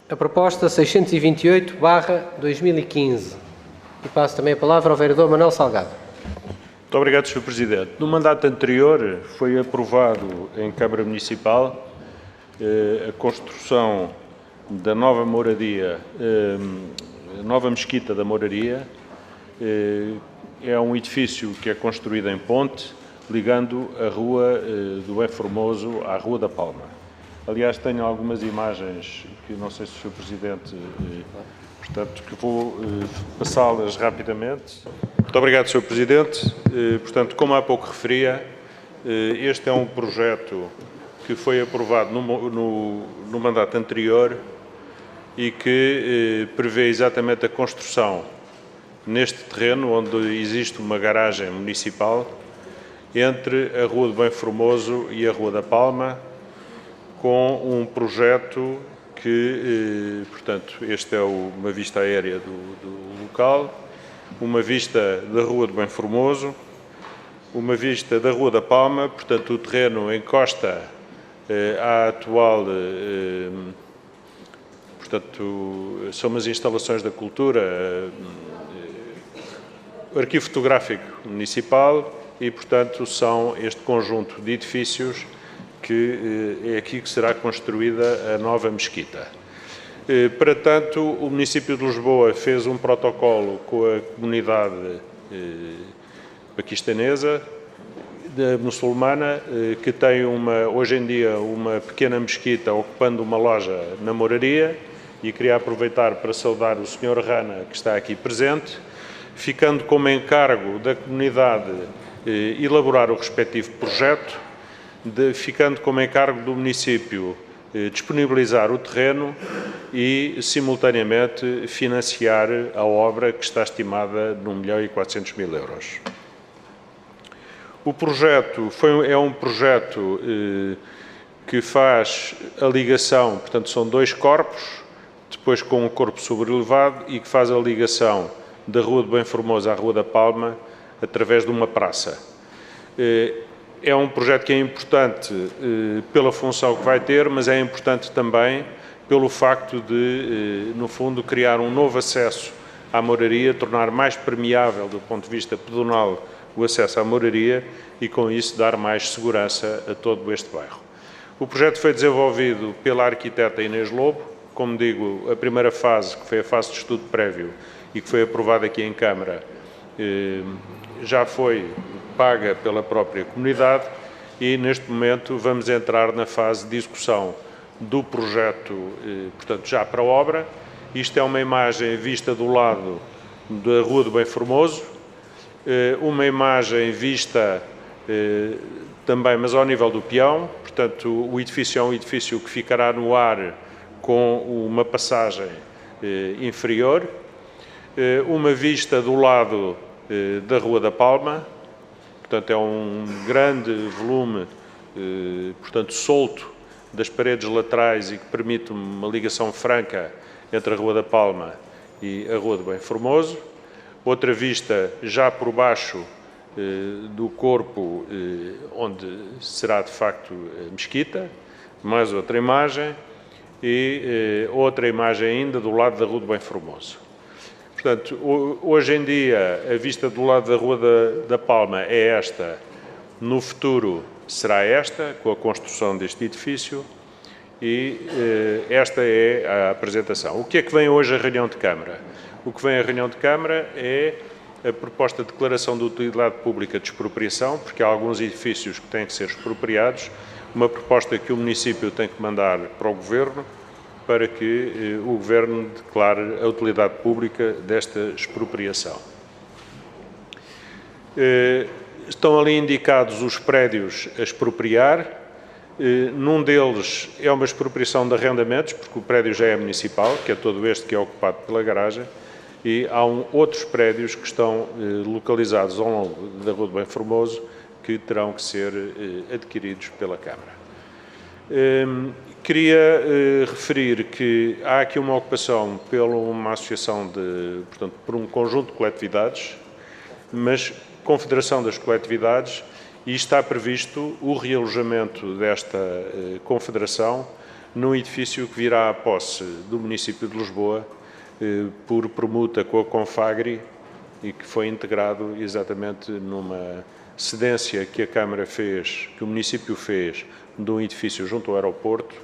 A proposta 628/2015. E passo também a palavra ao vereador Manuel Salgado. Muito obrigado, Sr. Presidente. No mandato anterior foi aprovado em Câmara Municipal a construção da nova moradia, nova mesquita da moraria. É um edifício que é construído em ponte, ligando a Rua do Bem Formoso à Rua da Palma. Aliás, tenho algumas imagens que não sei se o Sr. Presidente, portanto, que vou passá-las rapidamente. Muito obrigado, Sr. Presidente. Portanto, como há pouco referia, este é um projeto que foi aprovado no mandato anterior e que prevê exatamente a construção neste terreno, onde existe uma garagem municipal, entre a Rua do Bem Formoso e a Rua da Palma, com um projeto que, portanto, este é uma vista aérea do local, uma vista da Rua do Bem Formoso, uma vista da Rua da Palma, portanto, o terreno encosta à atual, portanto, são umas instalações da cultura, o Arquivo Fotográfico Municipal e, portanto, são este conjunto de edifícios que é aqui que será construída a nova mesquita. Para tanto, o município de Lisboa fez um protocolo com a comunidade paquistanesa, muçulmana, que tem hoje em dia uma pequena mesquita ocupando uma loja na moraria, e queria aproveitar para saudar o Sr. Rana, que está aqui presente, ficando como encargo da comunidade elaborar o respectivo projeto, ficando como encargo do município disponibilizar o terreno e, simultaneamente, financiar a obra que está estimada num 1.400.000 euros. O projeto é um projeto que faz a ligação, portanto, são dois corpos, depois com um corpo sobrelevado, e que faz a ligação da Rua do Bem Formoso à Rua da Palma através de uma praça. É um projeto que é importante pela função que vai ter, mas é importante também pelo facto de, no fundo, criar um novo acesso à moraria, tornar mais permeável do ponto de vista pedonal o acesso à moraria e, com isso, dar mais segurança a todo este bairro. O projeto foi desenvolvido pela arquiteta Inês Lobo, como digo, a primeira fase, que foi a fase de estudo prévio e que foi aprovada aqui em Câmara, já foi paga pela própria comunidade e, neste momento, vamos entrar na fase de execução do projeto, portanto, já para a obra. Isto é uma imagem vista do lado da Rua do Bem Formoso, uma imagem vista também, mas ao nível do peão, portanto, o edifício é um edifício que ficará no ar com uma passagem inferior, uma vista do lado da Rua da Palma, portanto, é um grande volume, portanto, solto das paredes laterais e que permite uma ligação franca entre a Rua da Palma e a Rua do Bem Formoso. Outra vista já por baixo do corpo, onde será de facto a mesquita, mais outra imagem e outra imagem ainda do lado da Rua do Bem Formoso. Portanto, hoje em dia, a vista do lado da Rua da Palma é esta, no futuro será esta, com a construção deste edifício, e esta é a apresentação. O que é que vem hoje a reunião de Câmara? O que vem a reunião de Câmara é a proposta de declaração de utilidade pública de expropriação, porque há alguns edifícios que têm que ser expropriados, uma proposta que o município tem que mandar para o Governo, para que o Governo declare a utilidade pública desta expropriação. Estão ali indicados os prédios a expropriar. Num deles é uma expropriação de arrendamentos, porque o prédio já é municipal, que é todo este que é ocupado pela garagem, e há outros prédios que estão localizados ao longo da Rua do Bem Formoso que terão que ser adquiridos pela Câmara. Queria referir que há aqui uma ocupação por uma associação portanto, por um conjunto de coletividades, mas confederação das coletividades, e está previsto o realojamento desta confederação num edifício que virá à posse do município de Lisboa por permuta com a Confagri e que foi integrado exatamente numa cedência que a Câmara fez, que o município fez, de um edifício junto ao aeroporto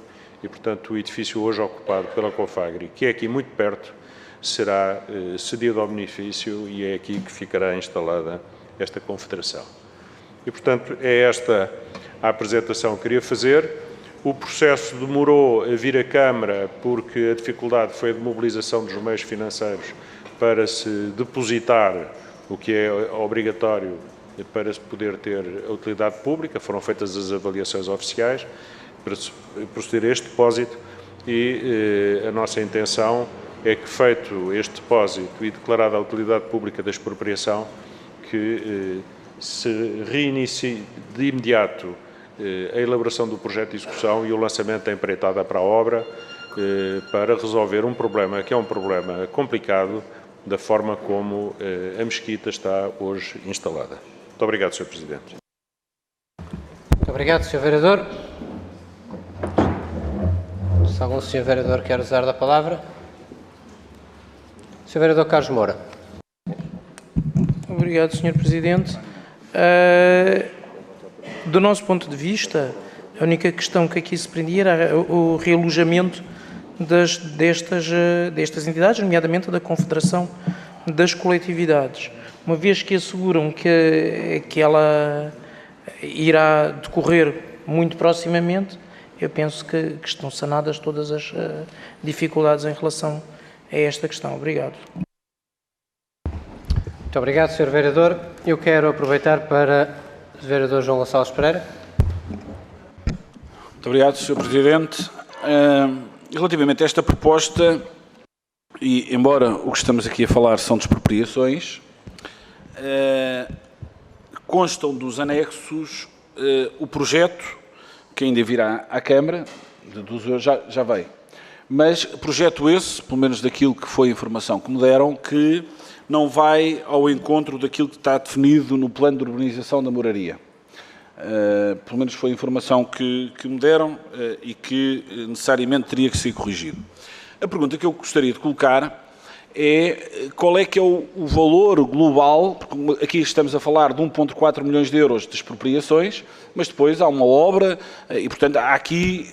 e, portanto, o edifício hoje ocupado pela Confagri, que é aqui muito perto, será cedido ao município e é aqui que ficará instalada esta confederação. E, portanto, é esta a apresentação que queria fazer. O processo demorou a vir à Câmara porque a dificuldade foi a de mobilização dos meios financeiros para se depositar o que é obrigatório para se poder ter a utilidade pública. Foram feitas as avaliações oficiais para proceder a este depósito e a nossa intenção é que, feito este depósito e declarada a utilidade pública da expropriação, que se reinicie de imediato a elaboração do projeto de execução e o lançamento da empreitada para a obra para resolver um problema que é um problema complicado da forma como a mesquita está hoje instalada. Muito obrigado, Sr. Presidente. Muito obrigado, Sr. Vereador. Se algum Sr. Vereador quer usar da palavra. Sr. Vereador Carlos Moura. Obrigado, Sr. Presidente. Do nosso ponto de vista, a única questão que aqui se prendia era o realojamento destas entidades, nomeadamente da Confederação das Coletividades. Uma vez que asseguram que ela irá decorrer muito proximamente, eu penso que estão sanadas todas as dificuldades em relação a esta questão. Obrigado. Muito obrigado, Sr. Vereador. Eu quero aproveitar para o Vereador João Gonçalves Pereira. Muito obrigado, Sr. Presidente. Relativamente a esta proposta, e embora o que estamos aqui a falar são de expropriações, constam dos anexos o projeto, que ainda virá à Câmara, já veio, mas projeto esse, pelo menos daquilo que foi a informação que me deram, que não vai ao encontro daquilo que está definido no plano de urbanização da moraria. Pelo menos foi a informação que me deram e que necessariamente teria que ser corrigido. A pergunta que eu gostaria de colocar é qual é que é o valor global, porque aqui estamos a falar de 1,4 milhões de euros de expropriações, mas depois há uma obra e, portanto, há aqui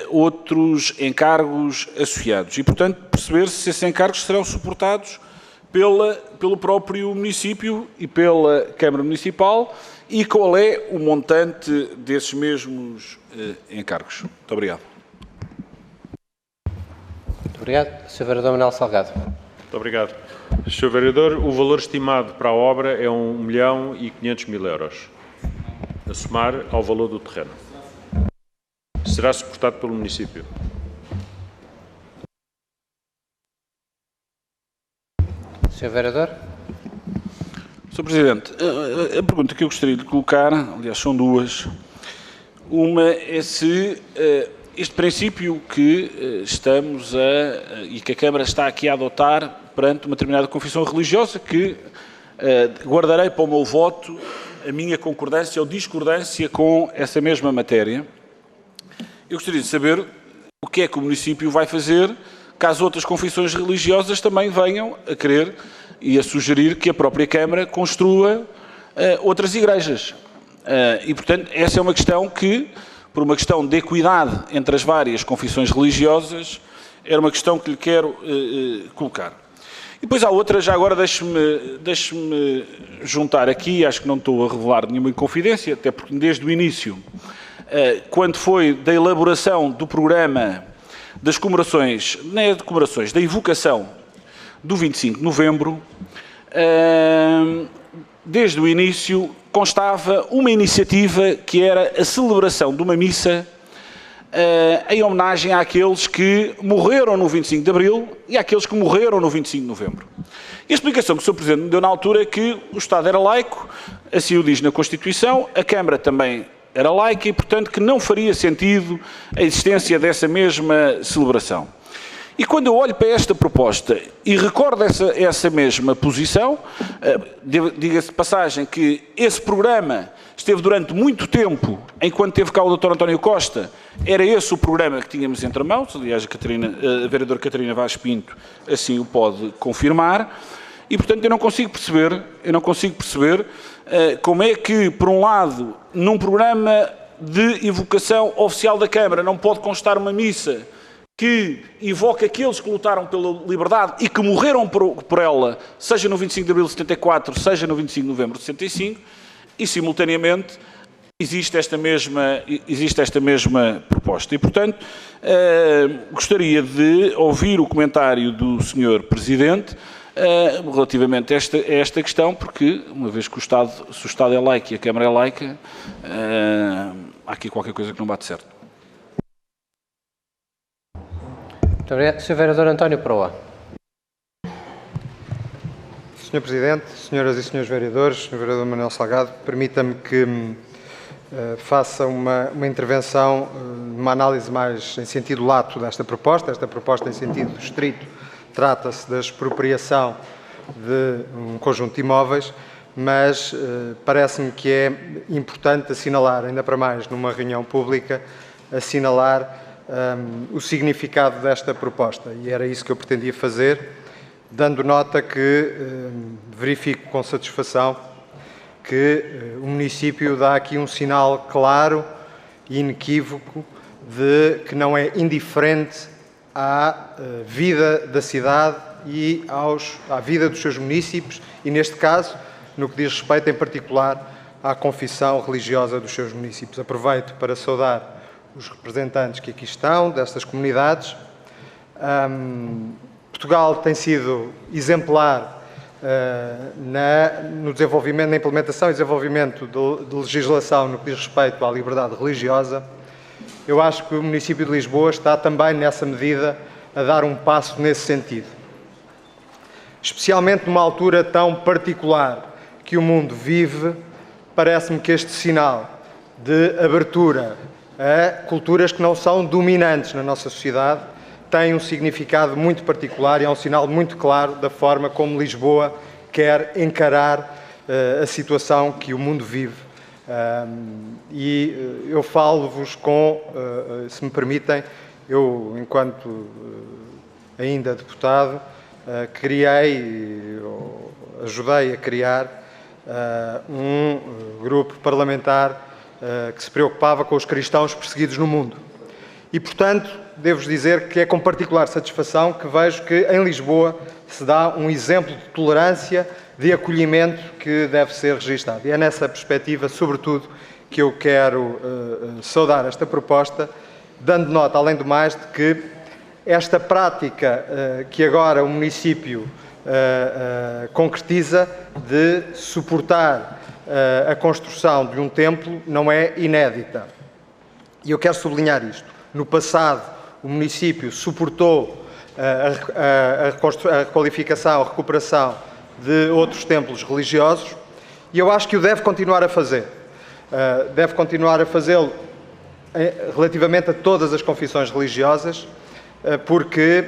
outros encargos associados. E, portanto, perceber se esses encargos serão suportados pelo próprio município e pela Câmara Municipal e qual é o montante desses mesmos encargos. Muito obrigado. Muito obrigado. Sr. Vereador Manuel Salgado. Muito obrigado. Sr. Vereador, o valor estimado para a obra é 1.500.000 euros, a somar ao valor do terreno. Será suportado pelo município. Sr. Vereador. Sr. Presidente, a pergunta que eu gostaria de colocar, aliás, são duas. Uma é se este princípio que estamos e que a Câmara está aqui a adotar perante uma determinada confissão religiosa, que guardarei para o meu voto a minha concordância ou discordância com essa mesma matéria. Eu gostaria de saber o que é que o município vai fazer caso outras confissões religiosas também venham a querer e a sugerir que a própria Câmara construa outras igrejas. E, portanto, essa é uma questão que, por uma questão de equidade entre as várias confissões religiosas, era uma questão que lhe quero colocar. E depois há outra, já agora deixe-me juntar aqui, acho que não estou a revelar nenhuma inconfidência, até porque desde o início, quando foi da elaboração do programa das comemorações, não é de comemorações, da evocação do 25 de novembro, desde o início constava uma iniciativa que era a celebração de uma missa em homenagem àqueles que morreram no 25 de abril e àqueles que morreram no 25 de novembro. E a explicação que o Sr. Presidente me deu na altura é que o Estado era laico, assim o diz na Constituição, a Câmara também era laica e, portanto, que não faria sentido a existência dessa mesma celebração. E quando eu olho para esta proposta e recordo essa mesma posição, diga-se de passagem que esse programa esteve durante muito tempo, enquanto teve cá o Dr. António Costa, era esse o programa que tínhamos entre mãos, aliás a vereadora Catarina Vaz Pinto assim o pode confirmar, e portanto eu não consigo perceber como é que, por um lado, num programa de evocação oficial da Câmara não pode constar uma missa que evoca aqueles que lutaram pela liberdade e que morreram por ela, seja no 25 de abril de 74, seja no 25 de novembro de 65, e simultaneamente existe esta mesma proposta. E, portanto, gostaria de ouvir o comentário do Sr. Presidente relativamente a esta questão, porque, uma vez que se o Estado é laico e a Câmara é laica, há aqui qualquer coisa que não bate certo. Muito obrigado. Sr. Vereador António Proa. Sr. Presidente, senhoras e senhores vereadores, Sr. Vereador Manuel Salgado, permita-me que faça uma intervenção, uma análise mais em sentido lato desta proposta. Esta proposta, em sentido estrito, trata-se da expropriação de um conjunto de imóveis, mas parece-me que é importante assinalar, ainda para mais numa reunião pública, assinalar o significado desta proposta. E era isso que eu pretendia fazer, dando nota que verifico com satisfação que o município dá aqui um sinal claro e inequívoco de que não é indiferente à vida da cidade e à vida dos seus munícipes e, neste caso, no que diz respeito em particular à confissão religiosa dos seus municípios. Aproveito para saudar os representantes que aqui estão, destas comunidades. Portugal tem sido exemplar no desenvolvimento, na implementação e desenvolvimento de legislação no que diz respeito à liberdade religiosa. Eu acho que o município de Lisboa está também, nessa medida, a dar um passo nesse sentido. Especialmente numa altura tão particular que o mundo vive, parece-me que este sinal de abertura a culturas que não são dominantes na nossa sociedade tem um significado muito particular e é um sinal muito claro da forma como Lisboa quer encarar a situação que o mundo vive. E eu falo-vos com, se me permitem, eu, enquanto ainda deputado, ajudei a criar um grupo parlamentar que se preocupava com os cristãos perseguidos no mundo. E, portanto, devo-vos dizer que é com particular satisfação que vejo que em Lisboa se dá um exemplo de tolerância, de acolhimento que deve ser registado. E é nessa perspectiva, sobretudo, que eu quero saudar esta proposta, dando nota, além do mais, de que esta prática que agora o município concretiza de suportar a construção de um templo não é inédita. E eu quero sublinhar isto. No passado, o município suportou a requalificação, a recuperação de outros templos religiosos e eu acho que o deve continuar a fazer. Deve continuar a fazê-lo relativamente a todas as confissões religiosas, porque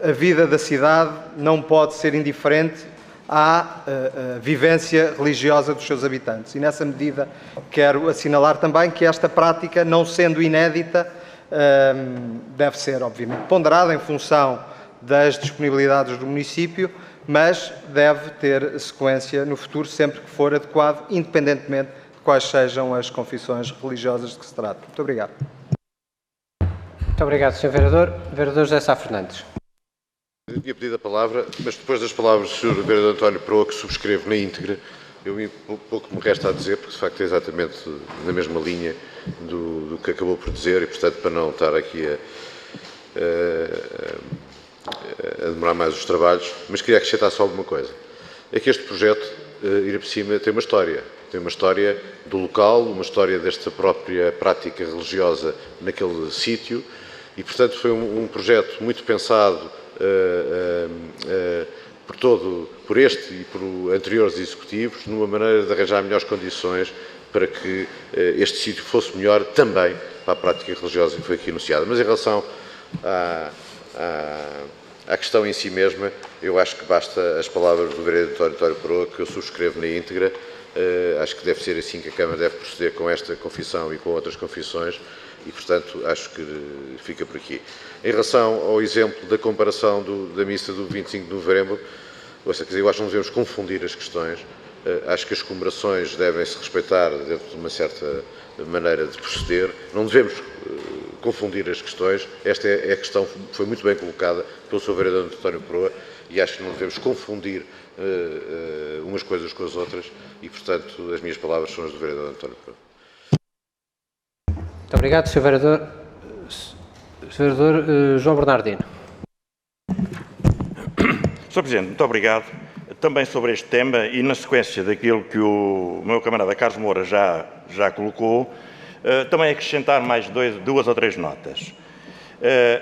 a vida da cidade não pode ser indiferente à vivência religiosa dos seus habitantes. E, nessa medida, quero assinalar também que esta prática, não sendo inédita, deve ser, obviamente, ponderada em função das disponibilidades do município, mas deve ter sequência no futuro, sempre que for adequado, independentemente de quais sejam as confissões religiosas de que se trata. Muito obrigado. Muito obrigado, Sr. Vereador. Vereador José Sá Fernandes. Eu tinha pedido a palavra, mas depois das palavras do Sr. Vereador António Proa, que subscrevo na íntegra, pouco me resta a dizer, porque de facto é exatamente na mesma linha do que acabou por dizer e, portanto, para não estar aqui a demorar mais os trabalhos, mas queria acrescentar só alguma coisa. É que este projeto, ir por cima, tem uma história. Tem uma história do local, uma história desta própria prática religiosa naquele sítio e, portanto, foi um projeto muito pensado por este e por anteriores executivos, numa maneira de arranjar melhores condições para que este sítio fosse melhor também para a prática religiosa que foi aqui anunciada. Mas em relação à questão em si mesma, eu acho que basta as palavras do vereador António Proa, que eu subscrevo na íntegra, Acho que deve ser assim que a Câmara deve proceder com esta confissão e com outras confissões e, portanto, acho que fica por aqui. Em relação ao exemplo da comparação da missa do 25 de novembro, eu acho que não devemos confundir as questões. Acho que as comemorações devem-se respeitar dentro de uma certa maneira de proceder. Não devemos confundir as questões. Esta é a questão que foi muito bem colocada pelo Sr. Vereador António Proa e acho que não devemos confundir umas coisas com as outras e, portanto, as minhas palavras são as do Vereador António Proa. Muito obrigado, Sr. Vereador. Sr. Vereador João Bernardino. Sr. Presidente, muito obrigado. Também sobre este tema e na sequência daquilo que o meu camarada Carlos Moura já colocou, também acrescentar mais duas ou três notas.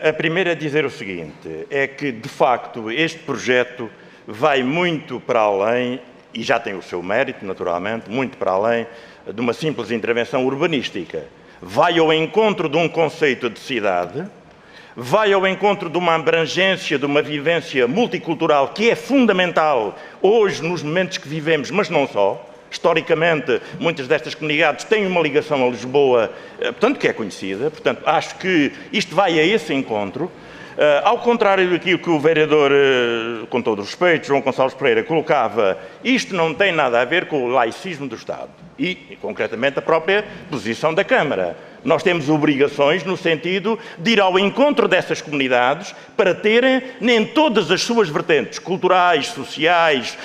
A primeira é dizer o seguinte, é que, de facto, este projeto vai muito para além, e já tem o seu mérito, naturalmente, muito para além de uma simples intervenção urbanística. Vai ao encontro de um conceito de cidade, vai ao encontro de uma abrangência, de uma vivência multicultural que é fundamental hoje nos momentos que vivemos, mas não só. Historicamente, muitas destas comunidades têm uma ligação a Lisboa, portanto, que é conhecida. Portanto, acho que isto vai a esse encontro. Ao contrário daquilo que o vereador, com todo o respeito, João Gonçalves Pereira, colocava, isto não tem nada a ver com o laicismo do Estado e concretamente, a própria posição da Câmara. Nós temos obrigações no sentido de ir ao encontro dessas comunidades para terem, em todas as suas vertentes, culturais, sociais,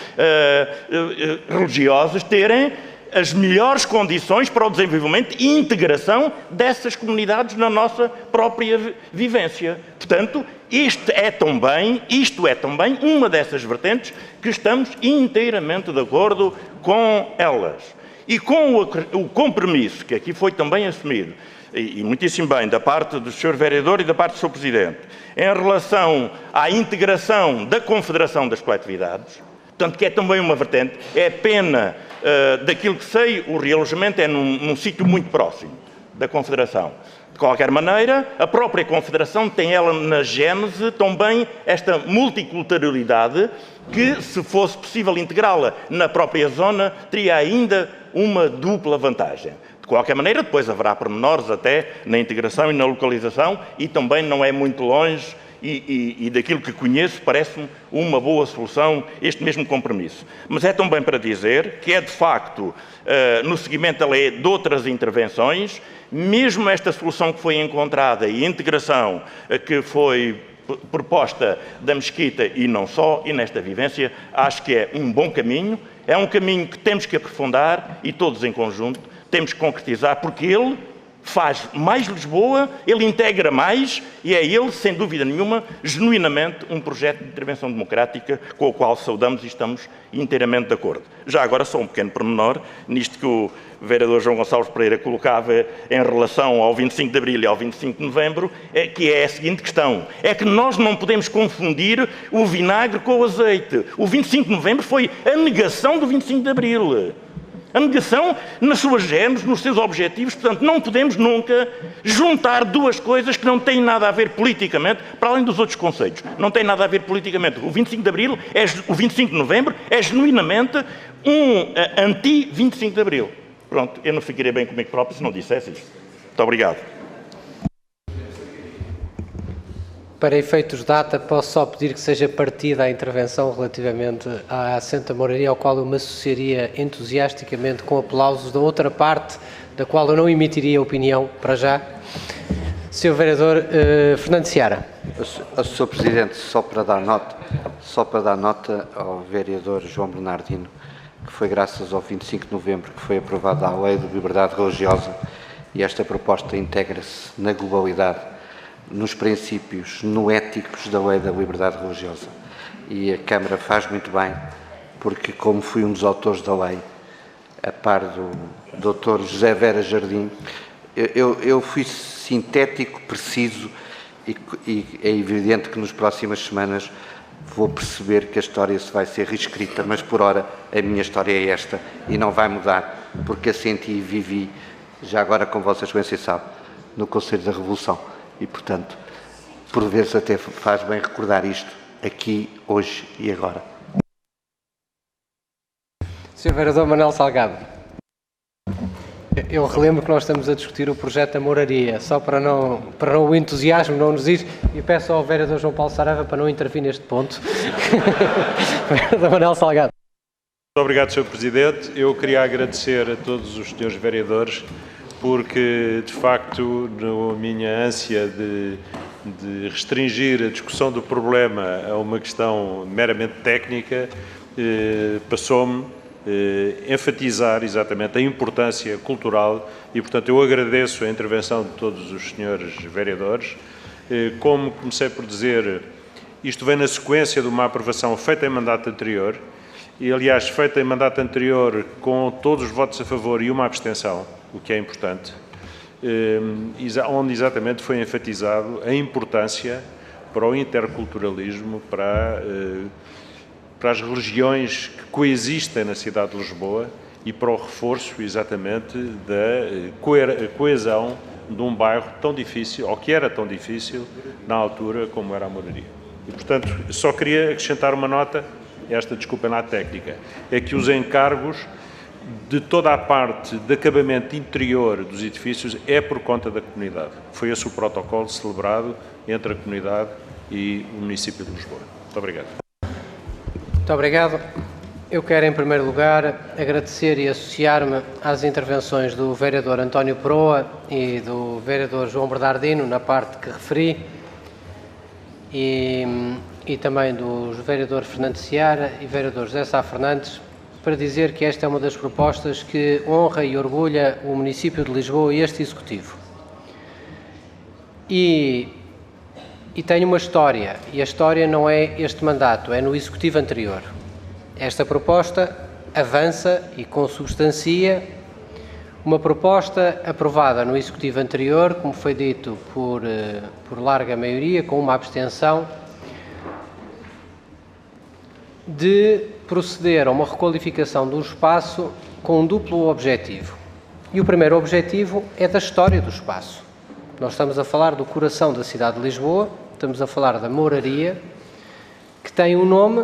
religiosas, terem as melhores condições para o desenvolvimento e integração dessas comunidades na nossa própria vivência. Portanto, isto é também uma dessas vertentes que estamos inteiramente de acordo com elas. E com o compromisso que aqui foi também assumido, e muitíssimo bem, da parte do Sr. Vereador e da parte do Sr. Presidente, em relação à integração da Confederação das Coletividades, portanto, que é também uma vertente, é pena, daquilo que sei, o realojamento é num sítio muito próximo da Confederação. De qualquer maneira, a própria Confederação tem ela na gênese também esta multiculturalidade que, se fosse possível integrá-la na própria zona, teria ainda uma dupla vantagem. De qualquer maneira, depois haverá pormenores até na integração e na localização e também não é muito longe e daquilo que conheço parece-me uma boa solução este mesmo compromisso. Mas é também para dizer que é de facto, no seguimento da lei de outras intervenções, mesmo esta solução que foi encontrada e a integração que foi proposta da Mesquita e não só, e nesta vivência, acho que é um bom caminho, é um caminho que temos que aprofundar e todos em conjunto temos que concretizar, porque ele faz mais Lisboa, ele integra mais e é ele, sem dúvida nenhuma, genuinamente um projeto de intervenção democrática com o qual saudamos e estamos inteiramente de acordo. Já agora só um pequeno pormenor, nisto que o vereador João Gonçalves Pereira colocava em relação ao 25 de Abril e ao 25 de Novembro, que é a seguinte questão, é que nós não podemos confundir o vinagre com o azeite. O 25 de Novembro foi a negação do 25 de Abril. A negação nas suas gêneros, nos seus objetivos, portanto, não podemos nunca juntar duas coisas que não têm nada a ver politicamente, para além dos outros conceitos. Não tem nada a ver politicamente. O 25 de Abril, o 25 de Novembro, é genuinamente um anti-25 de Abril. Pronto, eu não ficaria bem comigo próprio se não dissesse isto. Muito obrigado. Para efeitos de data, posso só pedir que seja partida a intervenção relativamente à Santa Moraria, ao qual eu me associaria entusiasticamente com aplausos da outra parte, da qual eu não emitiria opinião para já. Sr. Vereador Fernando Seara. Sr. Presidente, só para dar nota ao vereador João Bernardino, que foi graças ao 25 de novembro que foi aprovada a Lei de Liberdade Religiosa e esta proposta integra-se na globalidade nos princípios noéticos da Lei da Liberdade Religiosa. E a Câmara faz muito bem, porque como fui um dos autores da lei, a par do Dr. José Vera Jardim, eu fui sintético, preciso, e é evidente que nas próximas semanas vou perceber que a história se vai ser reescrita, mas por ora a minha história é esta e não vai mudar, porque a senti e vivi, já agora com Vossa Excelência sabe, no Conselho da Revolução. E, portanto, por vezes até faz bem recordar isto, aqui, hoje e agora. Sr. Vereador Manuel Salgado, eu relembro que nós estamos a discutir o projeto da moraria, só para o entusiasmo não nos ir, e peço ao Vereador João Paulo Saraiva para não intervir neste ponto. Vereador Manuel Salgado. Muito obrigado, Sr. Presidente. Eu queria agradecer a todos os senhores vereadores, porque, de facto, na minha ânsia de restringir a discussão do problema a uma questão meramente técnica, passou-me enfatizar exatamente a importância cultural e, portanto, eu agradeço a intervenção de todos os senhores vereadores. Como comecei por dizer, isto vem na sequência de uma aprovação feita em mandato anterior e, aliás, feita em mandato anterior com todos os votos a favor e uma abstenção, o que é importante, onde exatamente foi enfatizado a importância para o interculturalismo, para as religiões que coexistem na cidade de Lisboa e para o reforço, exatamente, da coesão de um bairro tão difícil, ou que era tão difícil, na altura como era a moraria. E, portanto, só queria acrescentar uma nota, esta desculpa na técnica, é que os encargos de toda a parte de acabamento interior dos edifícios é por conta da comunidade. Foi esse o protocolo celebrado entre a comunidade e o município de Lisboa. Muito obrigado. Muito obrigado. Eu quero, em primeiro lugar, agradecer e associar-me às intervenções do vereador António Proa e do vereador João Bernardino, na parte que referi, e também dos vereadores Fernando Seara e vereador José Sá Fernandes, para dizer que esta é uma das propostas que honra e orgulha o município de Lisboa e este Executivo. E tem uma história, e a história não é este mandato, é no Executivo anterior. Esta proposta avança e consubstancia uma proposta aprovada no Executivo anterior, como foi dito por larga maioria, com uma abstenção, de proceder a uma requalificação do espaço com um duplo objetivo. E o primeiro objetivo é da história do espaço. Nós estamos a falar do coração da cidade de Lisboa, estamos a falar da moraria, que tem um nome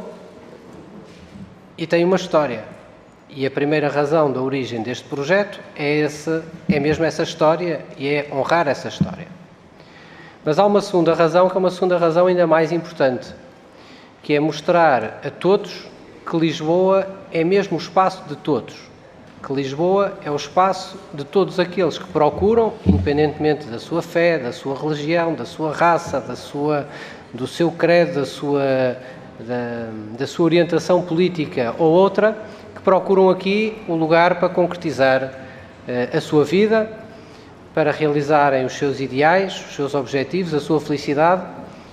e tem uma história. E a primeira razão da origem deste projeto é mesmo essa história e é honrar essa história. Mas há uma segunda razão, que é uma segunda razão ainda mais importante, que é mostrar a todos que Lisboa é mesmo o espaço de todos. Que Lisboa é o espaço de todos aqueles que procuram, independentemente da sua fé, da sua religião, da sua raça, do seu credo, da sua orientação política ou outra, que procuram aqui o lugar para concretizar a sua vida, para realizarem os seus ideais, os seus objetivos, a sua felicidade,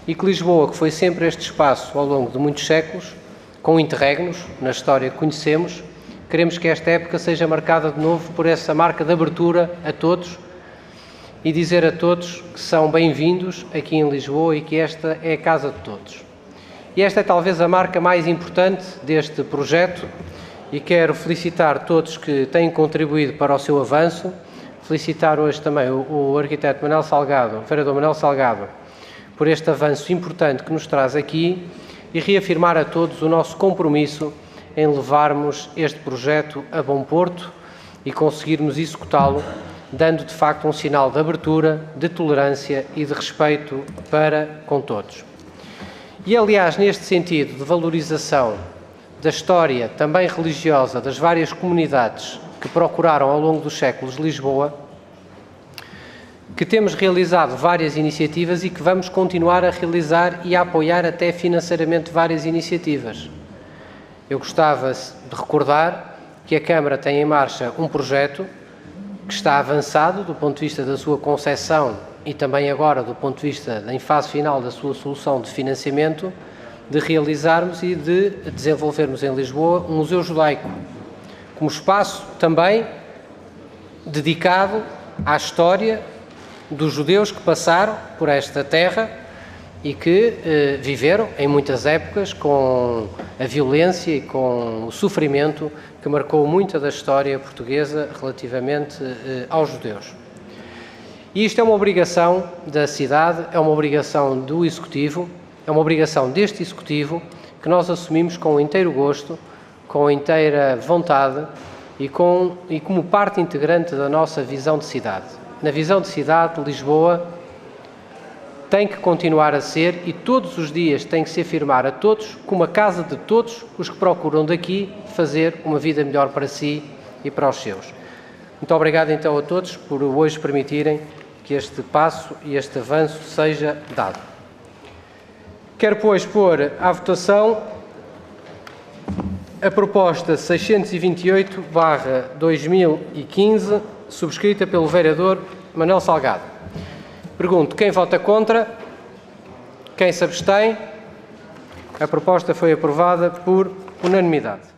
e que Lisboa, que foi sempre este espaço ao longo de muitos séculos, com interregnos, na história que conhecemos, queremos que esta época seja marcada de novo por essa marca de abertura a todos e dizer a todos que são bem-vindos aqui em Lisboa e que esta é a casa de todos. E esta é talvez a marca mais importante deste projeto e quero felicitar todos que têm contribuído para o seu avanço, felicitar hoje também o arquiteto Manuel Salgado, o vereador Manuel Salgado, por este avanço importante que nos traz aqui e reafirmar a todos o nosso compromisso em levarmos este projeto a bom porto e conseguirmos executá-lo, dando de facto um sinal de abertura, de tolerância e de respeito para com todos. E aliás, neste sentido de valorização da história também religiosa das várias comunidades que procuraram ao longo dos séculos Lisboa, que temos realizado várias iniciativas e que vamos continuar a realizar e a apoiar até financeiramente várias iniciativas. Eu gostava de recordar que a Câmara tem em marcha um projeto que está avançado do ponto de vista da sua concepção e também agora do ponto de vista da fase final da sua solução de financiamento, de realizarmos e de desenvolvermos em Lisboa um museu judaico, como espaço também dedicado à história dos judeus que passaram por esta terra e que viveram em muitas épocas com a violência e com o sofrimento que marcou muita da história portuguesa relativamente aos judeus. E isto é uma obrigação da cidade, é uma obrigação do Executivo, é uma obrigação deste Executivo que nós assumimos com inteiro gosto, com inteira vontade e como parte integrante da nossa visão de cidade. Na visão de cidade, Lisboa tem que continuar a ser e todos os dias tem que se afirmar a todos como a casa de todos os que procuram daqui fazer uma vida melhor para si e para os seus. Muito obrigado então a todos por hoje permitirem que este passo e este avanço seja dado. Quero, pois, pôr à votação a proposta 628/2015, subscrita pelo vereador Manuel Salgado. Pergunto, quem vota contra? Quem se abstém? A proposta foi aprovada por unanimidade.